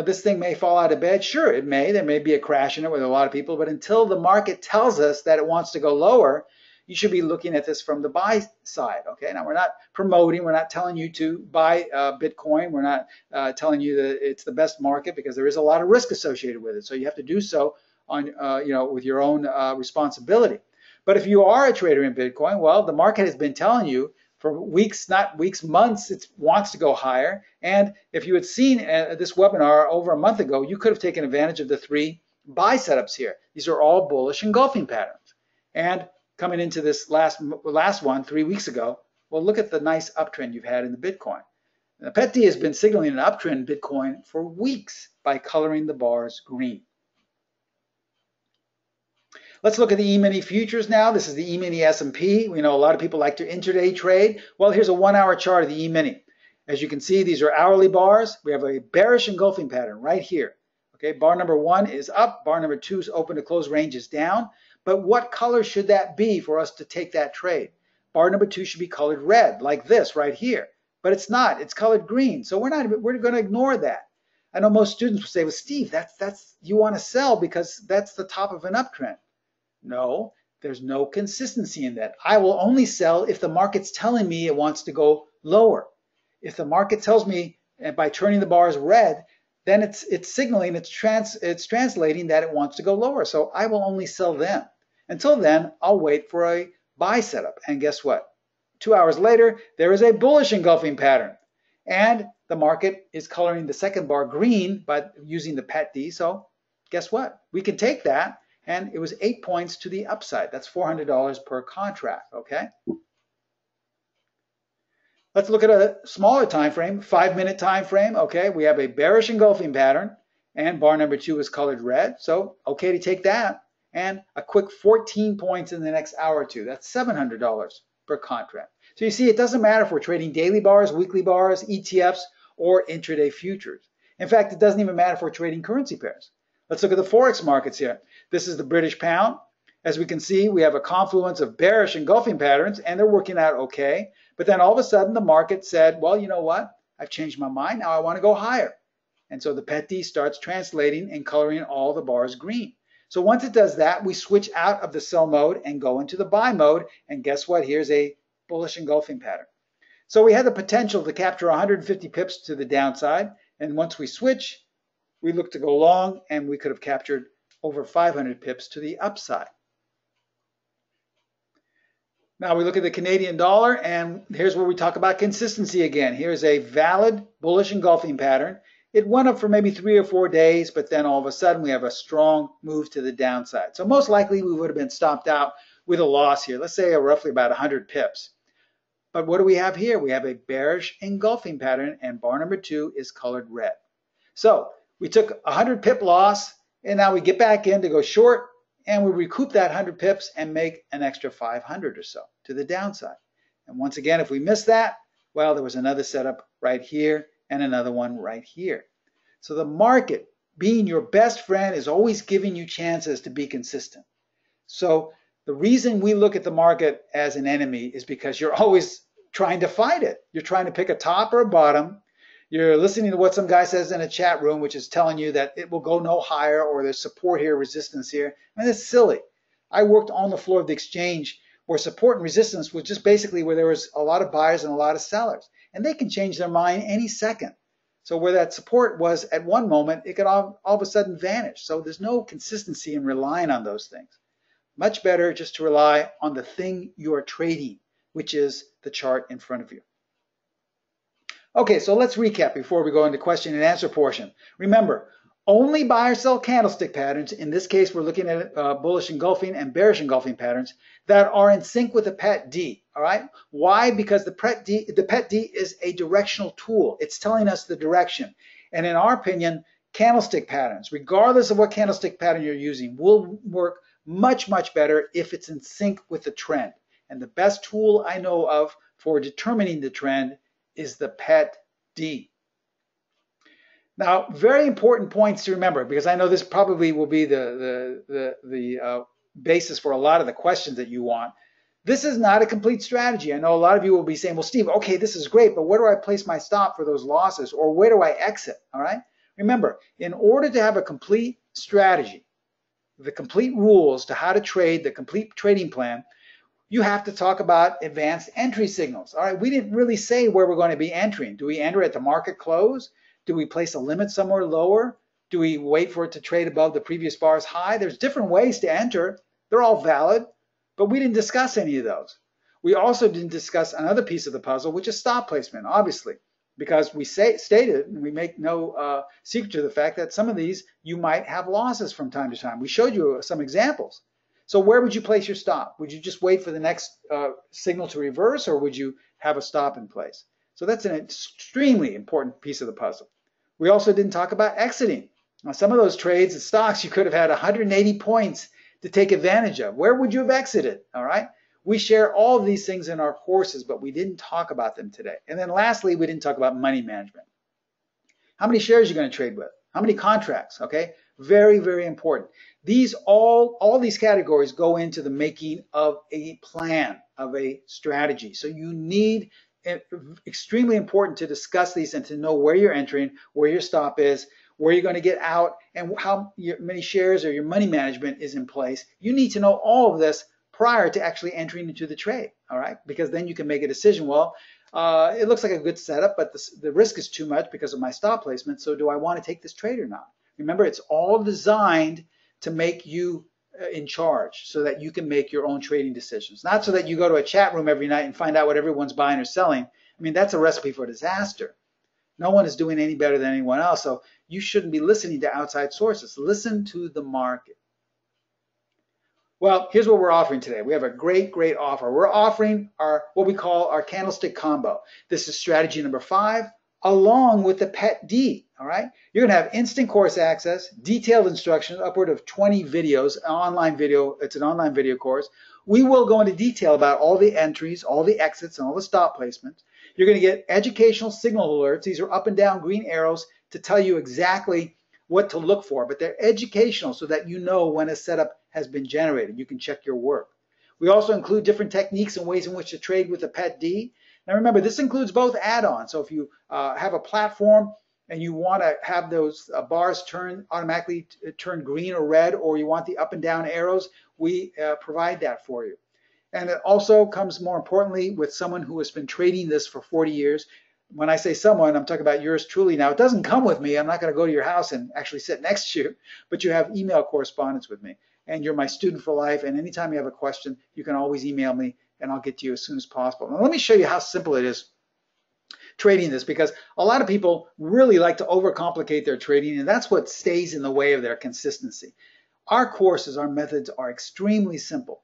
this thing may fall out of bed, sure, it may. There may be a crash in it with a lot of people, but until the market tells us that it wants to go lower, you should be looking at this from the buy side. Okay, now we're not promoting, we're not telling you to buy Bitcoin, we're not telling you that it's the best market, because there is a lot of risk associated with it. So you have to do so on, with your own responsibility. But if you are a trader in Bitcoin, well, the market has been telling you for weeks, not weeks, months, it wants to go higher. And if you had seen this webinar over a month ago, you could have taken advantage of the 3 buy setups here. These are all bullish engulfing patterns. And coming into this last one 3 weeks ago, well, look at the nice uptrend you've had in the Bitcoin. The PET D has been signaling an uptrend in Bitcoin for weeks by coloring the bars green. Let's look at the Emini Futures now. This is the Emini S&P. We know a lot of people like to intraday trade. Well, here's a 1-hour chart of the Emini. As you can see, these are hourly bars. We have a bearish engulfing pattern right here. Okay, bar number 1 is up. Bar number 2 is open to close, range is down. But what color should that be for us to take that trade? Bar number 2 should be colored red, like this right here. But it's not. It's colored green. So we're going to ignore that. I know most students will say, well, Steve, that's you want to sell because that's the top of an uptrend. No, there's no consistency in that. I will only sell if the market's telling me it wants to go lower. If the market tells me by turning the bars red, then it's signaling, it's translating that it wants to go lower. So I will only sell them. Until then, I'll wait for a buy setup. And guess what? 2 hours later, there is a bullish engulfing pattern. And the market is coloring the second bar green by using the PET D. So guess what? We can take that. And it was 8 points to the upside. That's $400 per contract, okay? Let's look at a smaller time frame, 5-minute time frame, okay? We have a bearish engulfing pattern, and bar number 2 is colored red, so okay to take that. And a quick 14 points in the next hour or two. That's $700 per contract. So you see, it doesn't matter if we're trading daily bars, weekly bars, ETFs, or intraday futures. In fact, it doesn't even matter if we're trading currency pairs. Let's look at the Forex markets here. This is the British pound. As we can see, we have a confluence of bearish engulfing patterns, and they're working out okay. But then all of a sudden, the market said, well, you know what? I've changed my mind. Now I want to go higher. And so the PET D starts translating and coloring all the bars green. So once it does that, we switch out of the sell mode and go into the buy mode. And guess what? Here's a bullish engulfing pattern. So we had the potential to capture 150 pips to the downside. And once we switch, we look to go long, and we could have captured over 500 pips to the upside. Now we look at the Canadian dollar, and here's where we talk about consistency again. Here's a valid bullish engulfing pattern. It went up for maybe 3 or 4 days, but then all of a sudden we have a strong move to the downside. So most likely we would have been stopped out with a loss here. Let's say roughly about 100 pips. But what do we have here? We have a bearish engulfing pattern, and bar number 2 is colored red. So we took a 100 pip loss, and now we get back in to go short, and we recoup that 100 pips and make an extra 500 or so to the downside. And once again, if we miss that, well, there was another setup right here and another one right here. So the market, being your best friend, is always giving you chances to be consistent. So the reason we look at the market as an enemy is because you're always trying to fight it. You're trying to pick a top or a bottom. You're listening to what some guy says in a chat room, which is telling you that it will go no higher, or there's support here, resistance here. I mean, that's silly. I worked on the floor of the exchange where support and resistance was just basically where there was a lot of buyers and a lot of sellers. And they can change their mind any second. So where that support was at one moment, it could all of a sudden vanish. So there's no consistency in relying on those things. Much better just to rely on the thing you are trading, which is the chart in front of you. Okay, so let's recap before we go into question and answer portion. Remember, only buy or sell candlestick patterns. In this case, we're looking at bullish engulfing and bearish engulfing patterns that are in sync with the PET D. All right. Why? Because the PET D is a directional tool. It's telling us the direction. And in our opinion, candlestick patterns, regardless of what candlestick pattern you're using, will work much, much better if it's in sync with the trend. And the best tool I know of for determining the trend is the PET D. Now, very important points to remember, because I know this probably will be the basis for a lot of the questions that you want. This is not a complete strategy. I know a lot of you will be saying, well, Steve, okay, this is great, but where do I place my stop for those losses, or where do I exit? All right. Remember, in order to have a complete strategy, the complete rules to how to trade, the complete trading plan, you have to talk about advanced entry signals. All right. We didn't really say where we're going to be entering. Do we enter at the market close? Do we place a limit somewhere lower? Do we wait for it to trade above the previous bar's high? There's different ways to enter. They're all valid, but we didn't discuss any of those. We also didn't discuss another piece of the puzzle, which is stop placement, obviously, because we stated, and we make no secret to the fact that some of these you might have losses from time to time. We showed you some examples. So where would you place your stop? Would you just wait for the next signal to reverse, or would you have a stop in place? So that's an extremely important piece of the puzzle. We also didn't talk about exiting. Now, some of those trades and stocks, you could have had 180 points to take advantage of. Where would you have exited? All right. We share all of these things in our courses, but we didn't talk about them today. And then lastly, we didn't talk about money management. How many shares are you going to trade with? How many contracts? Okay. Very, very important. These all these categories go into the making of a plan, of a strategy. So you need, extremely important to discuss these and to know where you're entering, where your stop is, where you're going to get out, and how many shares or your money management is in place. You need to know all of this prior to actually entering into the trade, all right? Because then you can make a decision. Well, it looks like a good setup, but the risk is too much because of my stop placement. So do I want to take this trade or not? Remember, it's all designed to make you in charge so that you can make your own trading decisions. Not so that you go to a chat room every night and find out what everyone's buying or selling. I mean, that's a recipe for disaster. No one is doing any better than anyone else. So you shouldn't be listening to outside sources. Listen to the market. Well, here's what we're offering today. We have a great, great offer. We're offering what we call our candlestick combo. This is strategy number 5, along with the PET D. All right. You're going to have instant course access, detailed instructions, upward of 20 videos, online video. It's an online video course. We will go into detail about all the entries, all the exits, and all the stop placements. You're going to get educational signal alerts. These are up and down green arrows to tell you exactly what to look for, but they're educational so that you know when a setup has been generated. You can check your work. We also include different techniques and ways in which to trade with the PET D. Now remember, this includes both add-ons. So if you have a platform and you want to have those bars automatically turn green or red, or you want the up and down arrows, we provide that for you. And it also comes, more importantly, with someone who has been trading this for 40 years. When I say someone, I'm talking about yours truly. Now, it doesn't come with me. I'm not going to go to your house and actually sit next to you, but you have email correspondence with me. And you're my student for life. And anytime you have a question, you can always email me, and I'll get to you as soon as possible. Now, let me show you how simple it is trading this, because a lot of people really like to overcomplicate their trading, and that's what stays in the way of their consistency. Our courses, our methods are extremely simple.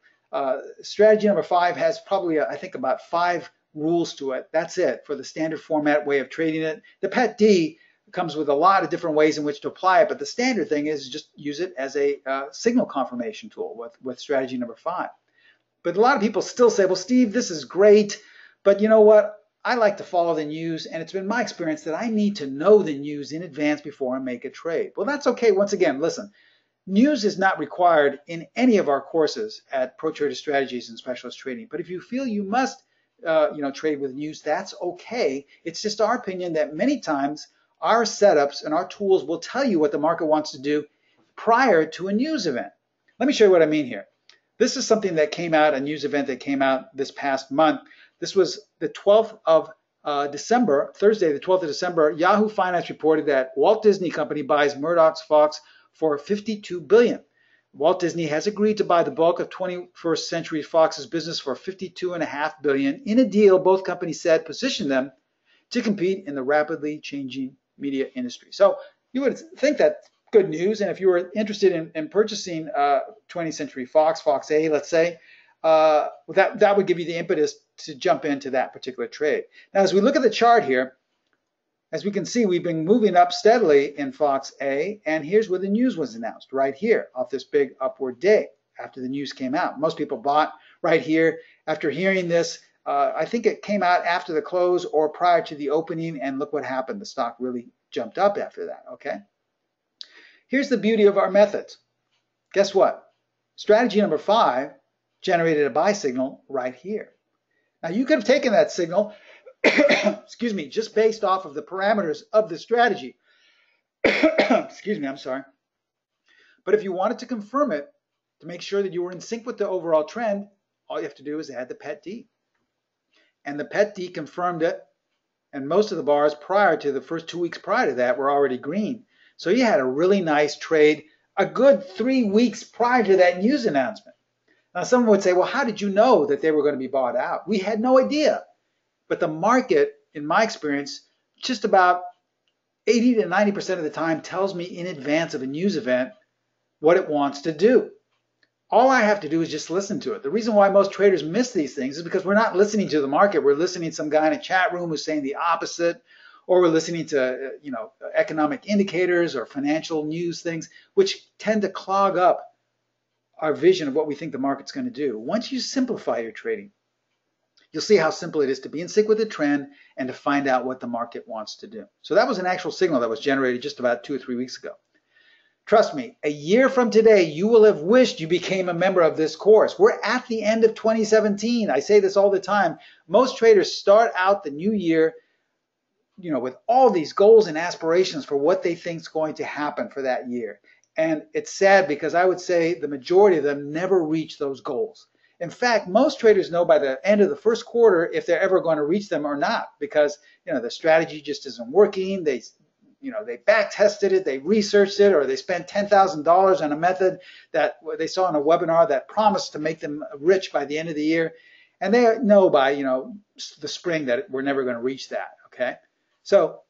Strategy number 5 has probably, I think, about 5 rules to it. That's it for the standard format way of trading it. The Pet D comes with a lot of different ways in which to apply it, but the standard thing is just use it as a signal confirmation tool with strategy number 5. But a lot of people still say, well, Steve, this is great, but you know what? I like to follow the news, and it's been my experience that I need to know the news in advance before I make a trade. Well, that's okay. Once again, listen, news is not required in any of our courses at Pro Trader Strategies and Specialist Trading. But if you feel you must, trade with news, that's okay. It's just our opinion that many times our setups and our tools will tell you what the market wants to do prior to a news event. Let me show you what I mean here. This is something that came out, a news event that came out this past month. This was the 12th of December, Thursday, the 12th of December. Yahoo Finance reported that Walt Disney Company buys Murdoch's Fox for $52 billion. Walt Disney has agreed to buy the bulk of 21st Century Fox's business for $52.5 billion in a deal both companies said positioned them to compete in the rapidly changing media industry. So you would think that's good news, and if you were interested in purchasing 20th Century Fox, Fox A, let's say, that would give you the impetus to jump into that particular trade. Now, as we look at the chart here, as we can see, we've been moving up steadily in Fox A, and here's where the news was announced, right here, off this big upward day after the news came out. Most people bought right here after hearing this. I think it came out after the close or prior to the opening, and look what happened. The stock really jumped up after that, okay? Here's the beauty of our methods. Guess what? Strategy number 5 generated a buy signal right here. Now, you could have taken that signal, excuse me, just based off of the parameters of the strategy. Excuse me, I'm sorry. But if you wanted to confirm it, to make sure that you were in sync with the overall trend, all you have to do is add the Pet D. And the Pet D confirmed it, and most of the bars prior to the first 2 weeks prior to that were already green. So you had a really nice trade a good 3 weeks prior to that news announcement. Now, someone would say, well, how did you know that they were going to be bought out? We had no idea. But the market, in my experience, just about 80 to 90% of the time tells me in advance of a news event what it wants to do. All I have to do is just listen to it. The reason why most traders miss these things is because we're not listening to the market. We're listening to some guy in a chat room who's saying the opposite, or we're listening to economic indicators or financial news things, which tend to clog up our vision of what we think the market's going to do. Once you simplify your trading, you'll see how simple it is to be in sync with the trend and to find out what the market wants to do. So that was an actual signal that was generated just about 2 or 3 weeks ago. Trust me, a year from today, you will have wished you became a member of this course. We're at the end of 2017. I say this all the time. Most traders start out the new year, with all these goals and aspirations for what they think is going to happen for that year. And it's sad because I would say the majority of them never reach those goals. In fact, most traders know by the end of the first quarter if they're ever going to reach them or not, because the strategy just isn't working. They back tested it, they researched it, or they spent $10,000 on a method that they saw in a webinar that promised to make them rich by the end of the year, and they know by the spring that we're never going to reach that. Okay, so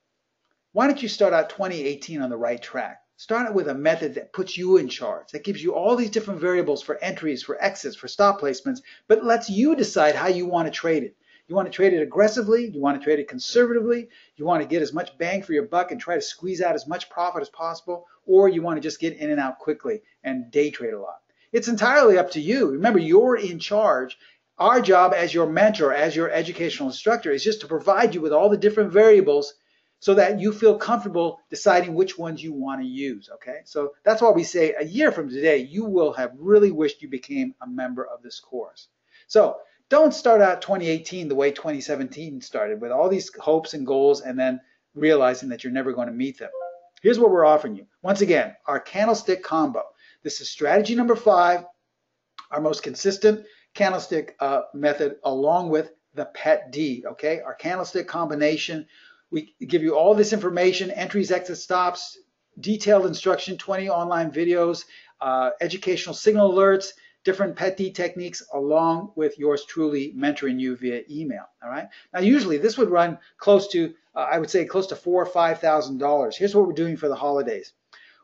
why don't you start out 2018 on the right track? Start out with a method that puts you in charge, that gives you all these different variables for entries, for exits, for stop placements, but lets you decide how you want to trade it. You want to trade it aggressively, you want to trade it conservatively, you want to get as much bang for your buck and try to squeeze out as much profit as possible, or you want to just get in and out quickly and day trade a lot. It's entirely up to you. Remember, you're in charge. Our job as your mentor, as your educational instructor, is just to provide you with all the different variables so that you feel comfortable deciding which ones you want to use, okay? So that's why we say a year from today, you will have really wished you became a member of this course. So don't start out 2018 the way 2017 started, with all these hopes and goals and then realizing that you're never going to meet them. Here's what we're offering you. Once again, our candlestick combo. This is strategy number 5, our most consistent candlestick method, along with the Pet D, okay? Our candlestick combination. We give you all this information, entries, exit stops, detailed instruction, 20 online videos, educational signal alerts, different Pet D techniques, along with yours truly mentoring you via email. All right. Now, usually this would run close to, I would say, close to $4,000 or $5,000. Here's what we're doing for the holidays.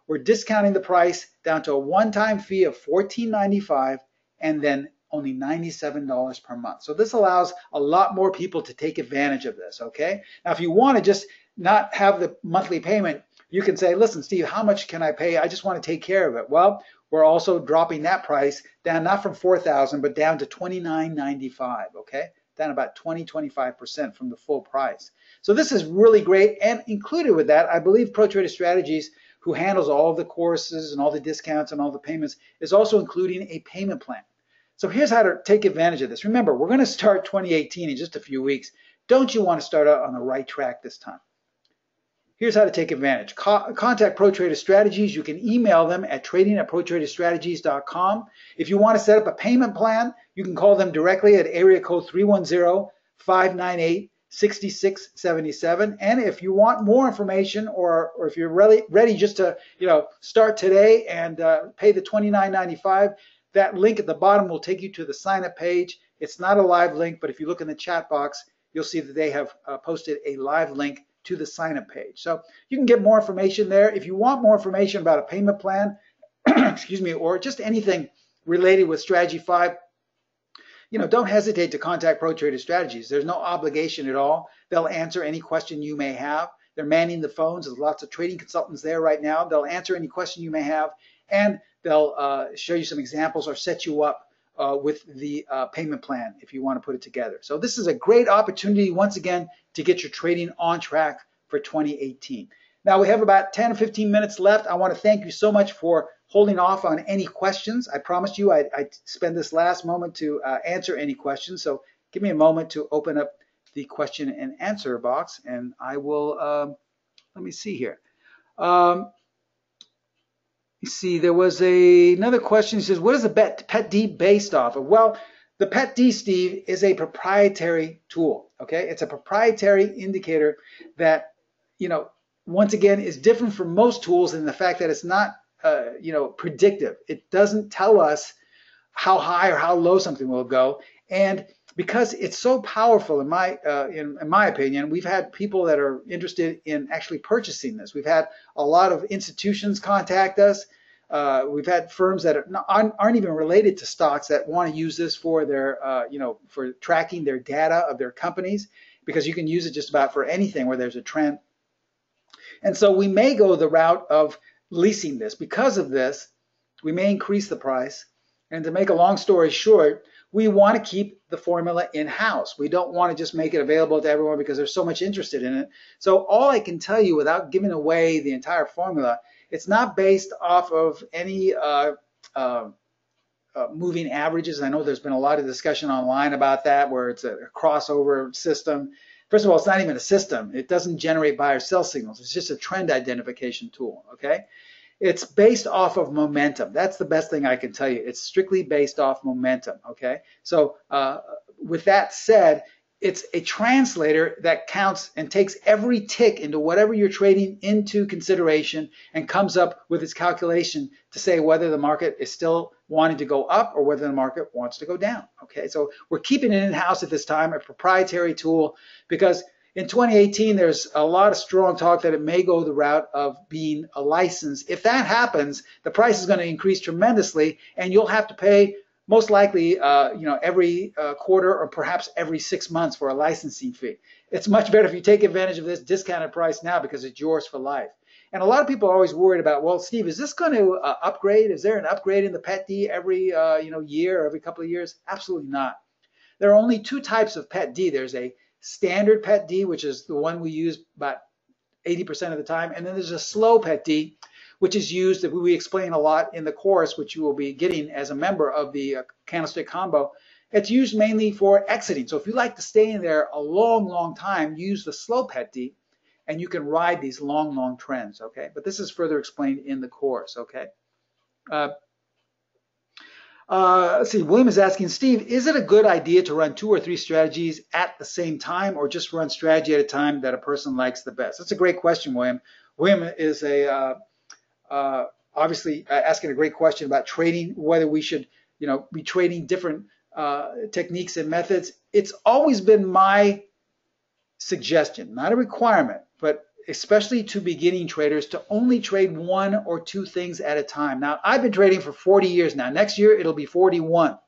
We're discounting the price down to a one-time fee of $14.95, and then only $97 per month. So this allows a lot more people to take advantage of this, okay? Now, if you want to just not have the monthly payment, you can say, listen, Steve, how much can I pay? I just want to take care of it. Well, we're also dropping that price down, not from $4,000, but down to $29.95, okay? Down about 20-25% from the full price. So this is really great, and included with that, I believe ProTrader Strategies, who handles all the courses and all the discounts and all the payments, is also including a payment plan. So here's how to take advantage of this. Remember, we're going to start 2018 in just a few weeks. Don't you want to start out on the right track this time? Here's how to take advantage. Contact ProTrader Strategies. You can email them at trading@protraderstrategies.com. If you want to set up a payment plan, you can call them directly at area code 310-598-6677. And if you want more information, or if you're really ready just to start today and pay the $29.95, that link at the bottom will take you to the sign-up page. It's not a live link, but if you look in the chat box, you'll see that they have posted a live link to the sign-up page. So you can get more information there. If you want more information about a payment plan, excuse me, or just anything related with Strategy 5, don't hesitate to contact ProTrader Strategies. There's no obligation at all. They'll answer any question you may have. They're manning the phones. There's lots of trading consultants there right now. They'll answer any question you may have, and they'll show you some examples or set you up with the payment plan if you want to put it together. So this is a great opportunity, once again, to get your trading on track for 2018. Now we have about 10 or 15 minutes left. I want to thank you so much for holding off on any questions. I promised you I'd spend this last moment to answer any questions. So give me a moment to open up the question and answer box, and I will, let me see here. You see, there was another question. He says, what is the PET D based off of? Well, the PET D, Steve, is a proprietary tool, okay? It's a proprietary indicator that, once again, is different from most tools in the fact that it's not, predictive. It doesn't tell us how high or how low something will go. And because it's so powerful, in my opinion, we've had people that are interested in actually purchasing this. We've had a lot of institutions contact us. We've had firms that aren't even related to stocks that want to use this for their, for tracking their data of their companies, because you can use it just about for anything where there's a trend. And so we may go the route of leasing this. Because of this, we may increase the price. And to make a long story short, we want to keep the formula in-house. We don't want to just make it available to everyone because there's so much interested in it. So all I can tell you, without giving away the entire formula, it's not based off of any moving averages. I know there's been a lot of discussion online about that, where it's a crossover system. First of all, it's not even a system. It doesn't generate buy or sell signals. It's just a trend identification tool, okay? It's based off of momentum. That's the best thing I can tell you. It's strictly based off momentum, okay? So with that said, it's a translator that counts and takes every tick into whatever you're trading into consideration and comes up with its calculation to say whether the market is still wanting to go up or whether the market wants to go down, okay? So we're keeping it in-house at this time, a proprietary tool, because in 2018, there's a lot of strong talk that it may go the route of being a license. If that happens, the price is going to increase tremendously, and you'll have to pay most likely, every quarter or perhaps every 6 months for a licensing fee. It's much better if you take advantage of this discounted price now because it's yours for life. And a lot of people are always worried about, well, Steve, is this going to upgrade? Is there an upgrade in the PET D every year or every couple of years? Absolutely not. There are only two types of PET D. There's a standard PET D, which is the one we use about 80% of the time, and then there's a slow PET D, which is used, that we explain a lot in the course, which you will be getting as a member of the candlestick combo. It's used mainly for exiting. So if you like to stay in there a long, long time, use the slow PET D, and you can ride these long, long trends, okay? But this is further explained in the course, okay? Let's see, William is asking, Steve, is it a good idea to run 2 or 3 strategies at the same time, or just run strategy at a time that a person likes the best? That's a great question, William. William is obviously asking a great question about trading, whether we should, be trading different techniques and methods. It's always been my suggestion, not a requirement, but especially to beginning traders, to only trade 1 or 2 things at a time. Now, I've been trading for 40 years now. Next year, it'll be 41.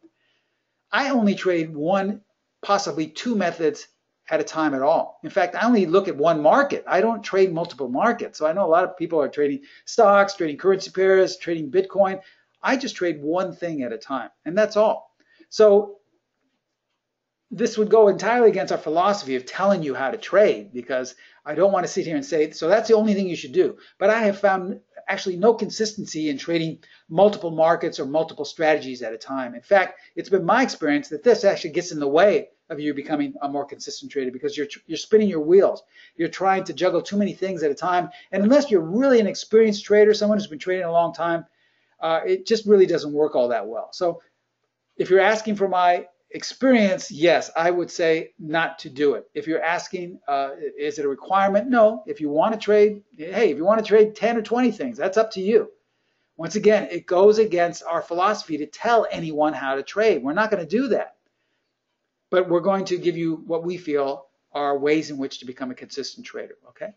I only trade one, possibly two methods at a time at all. In fact, I only look at one market. I don't trade multiple markets. So I know a lot of people are trading stocks, trading currency pairs, trading Bitcoin. I just trade one thing at a time, and that's all. So this would go entirely against our philosophy of telling you how to trade, because I don't want to sit here and say, so that's the only thing you should do. But I have found actually no consistency in trading multiple markets or multiple strategies at a time. In fact, it's been my experience that this actually gets in the way of you becoming a more consistent trader, because you're spinning your wheels. You're trying to juggle too many things at a time. And unless you're really an experienced trader, someone who's been trading a long time, it just really doesn't work all that well. So if you're asking for my experience, yes, I would say not to do it. If you're asking, is it a requirement? No. If you want to trade, hey, if you want to trade 10 or 20 things, that's up to you. Once again, it goes against our philosophy to tell anyone how to trade. We're not going to do that. But we're going to give you what we feel are ways in which to become a consistent trader, okay?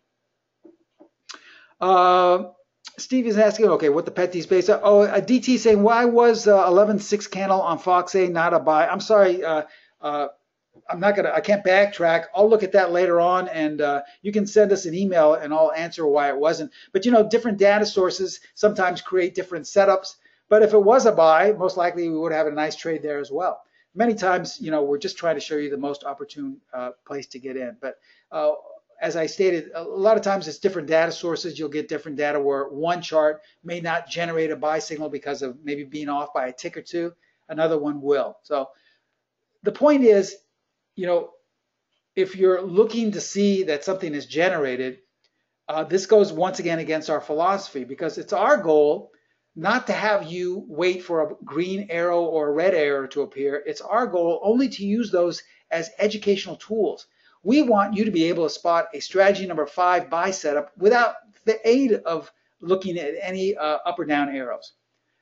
Steve is asking, okay, what the pet D is based on. Oh, a DT saying, why was 11.6 candle on Fox A not a buy? I'm sorry, I can't backtrack. I'll look at that later on, and you can send us an email and I'll answer why it wasn't. But you know, different data sources sometimes create different setups. But if it was a buy, most likely we would have a nice trade there as well. Many times, you know, we're just trying to show you the most opportune place to get in. But as I stated, a lot of times it's different data sources. You'll get different data where one chart may not generate a buy signal because of maybe being off by a tick or two. Another one will. So the point is, you know, if you're looking to see that something is generated, this goes once again against our philosophy, because it's our goal not to have you wait for a green arrow or a red arrow to appear. It's our goal only to use those as educational tools. We want you to be able to spot a strategy number 5 buy setup without the aid of looking at any up or down arrows.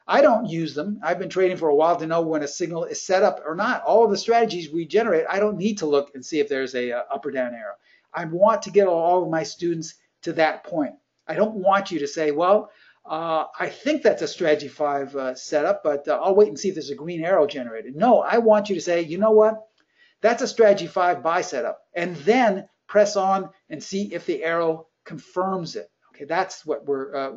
I don't use them. I've been trading for a while to know when a signal is set up or not. All of the strategies we generate, I don't need to look and see if there's a up or down arrow. I want to get all of my students to that point. I don't want you to say, well, I think that's a strategy 5 setup, but I'll wait and see if there's a green arrow generated. No, I want you to say, you know what? That's a strategy 5 buy setup, and then press on and see if the arrow confirms it. Okay, that's what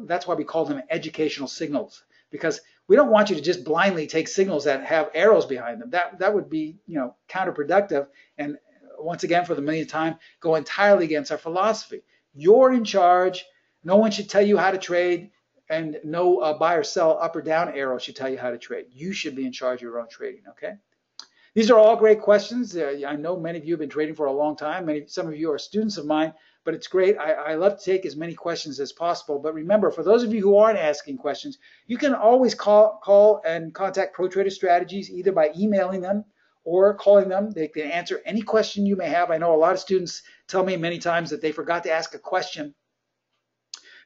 that's why we call them educational signals, because we don't want you to just blindly take signals that have arrows behind them. That would be, you know, counterproductive, and once again, for the millionth time, go entirely against our philosophy. You're in charge. No one should tell you how to trade, and no buy or sell up or down arrow should tell you how to trade. You should be in charge of your own trading, okay? These are all great questions. I know many of you have been trading for a long time. Some of you are students of mine, but it's great. I love to take as many questions as possible. But remember, for those of you who aren't asking questions, you can always call and contact Pro Trader Strategies, either by emailing them or calling them. They can answer any question you may have. I know a lot of students tell me many times that they forgot to ask a question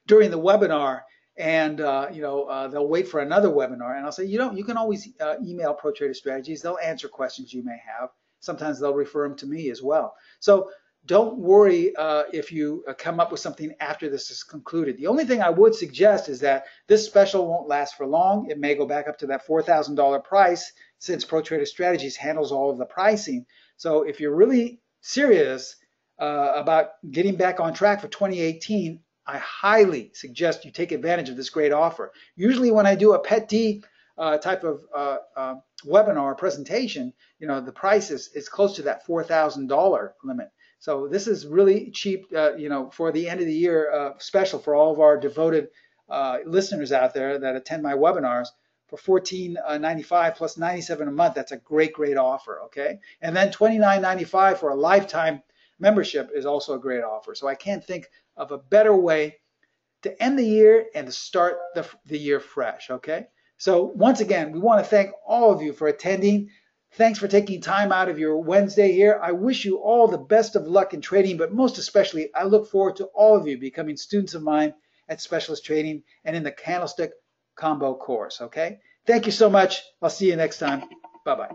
during the webinar, and they'll wait for another webinar, and I'll say, you can always email Pro Trader Strategies. They'll answer questions you may have. Sometimes they'll refer them to me as well. So don't worry if you come up with something after this is concluded. The only thing I would suggest is that this special won't last for long. It may go back up to that $4,000 price, since Pro Trader Strategies handles all of the pricing. So if you're really serious about getting back on track for 2018, I highly suggest you take advantage of this great offer. Usually when I do a Pet D type of webinar or presentation, you know, the price is close to that $4,000 limit. So this is really cheap, for the end of the year special for all of our devoted listeners out there that attend my webinars. For $14.95 plus $97 a month, that's a great offer, okay? And then $29.95 for a lifetime membership is also a great offer. So I can't think of a better way to end the year and to start the year fresh, okay? So once again, we want to thank all of you for attending. Thanks for taking time out of your Wednesday here. I wish you all the best of luck in trading, but most especially, I look forward to all of you becoming students of mine at Specialist Trading and in the Candlestick Combo course, okay? Thank you so much. I'll see you next time. Bye-bye.